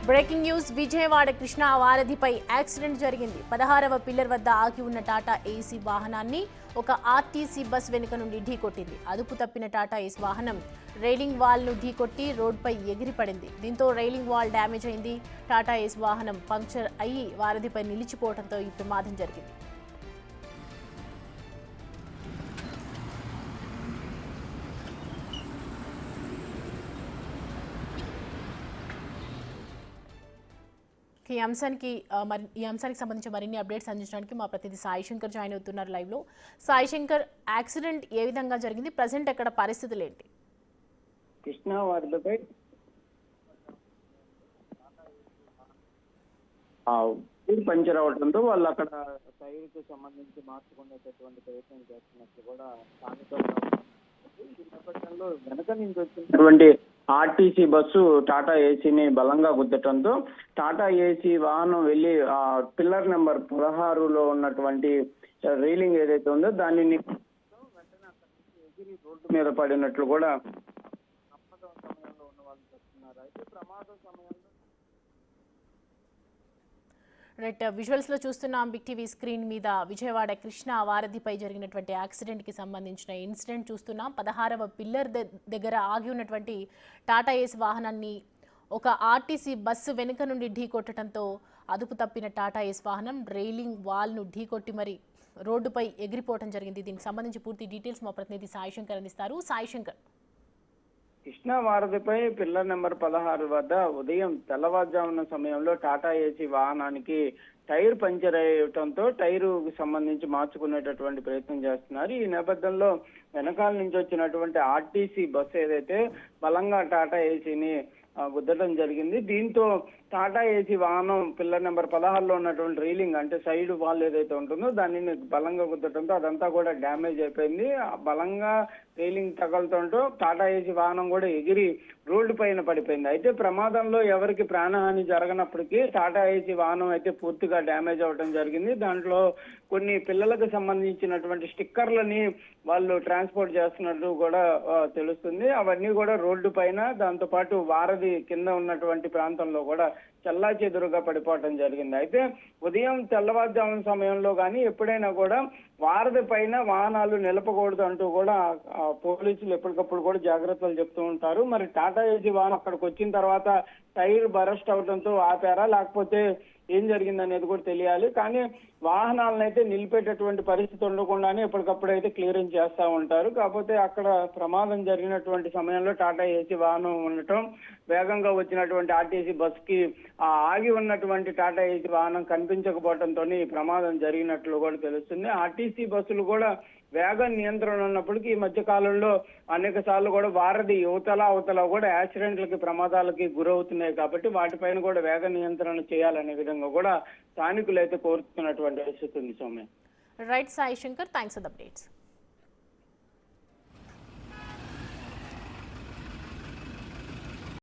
Breaking news Vijayawada Krishna వారధిపై accident జరిగింది. 16వ పిల్లర్ వద్ద ఆగి ఉన్న టాటా ఏసీ వాహనాన్ని ఒక ఆర్టీసీ బస్ వెనుక నుండి ఢీకొట్టింది. అదుపు తప్పిన టాటా ఏసీ వాహనం రైలింగ్ వాల్ ను ఢీకొట్టి రోడ్డుపై ఎగిరిపడింది. దీంతో రైలింగ్ వాల్ డ్యామేజ్ అయింది. టాటా ఏసీ వాహనం పంక్చర్ అయ్యి వారధిపై నిలిచిపోవడంతో ఈ ప్రమాదం జరిగింది. ఈ అంశానికి సంబంధించి మరిన్ని అప్డేట్స్ అందించడానికి మా ప్రతినిధి సాయి శంకర్ జాయిన్ అవుతున్నారు లైవ్ లో. సాయి శంకర్, యాక్సిడెంట్ ఏ విధంగా జరిగింది, ప్రజెంట్ ఎక్కడ పరిస్థితులు ఏంటి? కృష్ణా వారధిపై పంచర్ అవడంతో వాళ్ళు అక్కడ టైర్కి సంబంధించి మార్చుకునేటటువంటి ప్రయత్నం చేస్తున్నట్లు కూడా ఈ నేపథ్యంలో వెనక నుంచి వచ్చినటువంటి ఆర్టీసీ బస్సు టాటా ఏసీని బలంగా గుద్దటంతో టాటా ఏసీ వాహనం వెళ్లి పిల్లర్ నెంబర్ 16లో ఉన్నటువంటి రైలింగ్ ఏదైతే ఉందో దాన్ని వెంటనే అక్కడి నుంచి ఎగిరి రోడ్డు మీద పడినట్లు కూడా ప్రమాదం సమయంలో ఉన్న వాళ్ళు చెప్తున్నారు. అయితే ప్రమాదం సమయంలో విజువల్స్ లో చూస్తున్నాం బిగ్ టీవీ స్క్రీన్ మీద విజయవాడ కృష్ణా వారధిపై జరిగినటువంటి యాక్సిడెంట్ కి సంబంధించిన ఇన్సిడెంట్ చూస్తున్నాం. 16వ పిల్లర్ దగ్గర ఆగి ఉన్నటువంటి టాటా ఏసీ వాహనాన్ని ఒక ఆర్టీసీ బస్సు వెనుక నుండి ఢీకొట్టడంతో అదుపు తప్పిన టాటా ఏసీ వాహనం రైలింగ్ వాల్ ను ఢీకొట్టి మరి రోడ్డుపై ఎగిరిపోవడం జరిగింది. దీనికి సంబంధించి పూర్తి డీటెయిల్స్ మా ప్రతినిధి సాయి శంకర్ అందిస్తారు. సాయి శంకర్, కృష్ణా వారధిపై పిల్లర్ నెంబర్ 16 వద్ద ఉదయం తెల్లవారుజామున సమయంలో టాటా ఏసీ వాహనానికి టైర్ పంచర్ అయ్యటంతో టైరు సంబంధించి మార్చుకునేటటువంటి ప్రయత్నం చేస్తున్నారు. ఈ నేపథ్యంలో వెనకాల నుంచి వచ్చినటువంటి ఆర్టీసీ బస్సు ఏదైతే బలంగా టాటా ఏసీని గుద్దడం జరిగింది. దీంతో టాటా ఏసీ వాహనం పిల్లర్ నెంబర్ 16లో ఉన్నటువంటి రైలింగ్ అంటే సైడ్ వాల్ ఏదైతే ఉంటుందో దానిని బలంగా గుద్దడంతో అదంతా కూడా డ్యామేజ్ అయిపోయింది. బలంగా రైలింగ్ తగలటంతో టాటా ఏసీ వాహనం కూడా ఎగిరి రోడ్డు పైన పడిపోయింది. అయితే ప్రమాదంలో ఎవరికి ప్రాణహాని జరగనప్పటికీ టాటా ఏసీ వాహనం అయితే పూర్తిగా డ్యామేజ్ అవ్వడం జరిగింది. దాంట్లో కొన్ని పిల్లలకు సంబంధించినటువంటి స్టిక్కర్లని వాళ్ళు ట్రాన్స్పోర్ట్ చేస్తున్నట్టు కూడా తెలుస్తుంది. అవన్నీ కూడా రోడ్డు పైన దాంతో పాటు వారధి కింద ఉన్నటువంటి ప్రాంతంలో కూడా చల్లా చెదురుగా పడిపోవటం జరిగింది. అయితే ఉదయం తెల్లవారుజామున సమయంలో కానీ ఎప్పుడైనా కూడా వారధి పైన వాహనాలు నిలపకూడదు అంటూ కూడా పోలీసులు ఎప్పటికప్పుడు కూడా జాగ్రత్తలు చెప్తూ ఉంటారు. మరి టాటా ఏసీ వాహనం అక్కడికి వచ్చిన తర్వాత టైర్ బరస్ట్ అవడంతో ఆపారా లేకపోతే ఏం జరిగింది అనేది కూడా తెలియాలి. కానీ వాహనాలను అయితే నిలిపేటటువంటి పరిస్థితి ఉండకుండానే ఎప్పటికప్పుడు అయితే క్లియరెన్స్ చేస్తూ ఉంటారు. కాకపోతే అక్కడ ప్రమాదం జరిగినటువంటి సమయంలో టాటా ఏసీ వాహనం ఉండటం, వేగంగా వచ్చినటువంటి ఆర్టీసీ బస్ కి ఆగి ఉన్నటువంటి టాటా ఏసీ వాహనం కనిపించకపోవడంతో ఈ ప్రమాదం జరిగినట్లు కూడా తెలుస్తుంది. ఆర్టీసీ బస్సులు కూడా వేగ నియంత్రణ ఉన్నప్పటికీ ఈ మధ్య కాలంలో అనేక సార్లు కూడా వారధి యువతల అవతల కూడా యాక్సిడెంట్లకి ప్రమాదాలకి గురవుతున్నాయి. కాబట్టి వాటిపైన కూడా వేగ నియంత్రణ చేయాలనే విధంగా కూడా స్థానికులు అయితే కోరుతున్నటువంటి పరిస్థితి ఉంది. Soumya. Right Sai Shankar, thanks for the updates.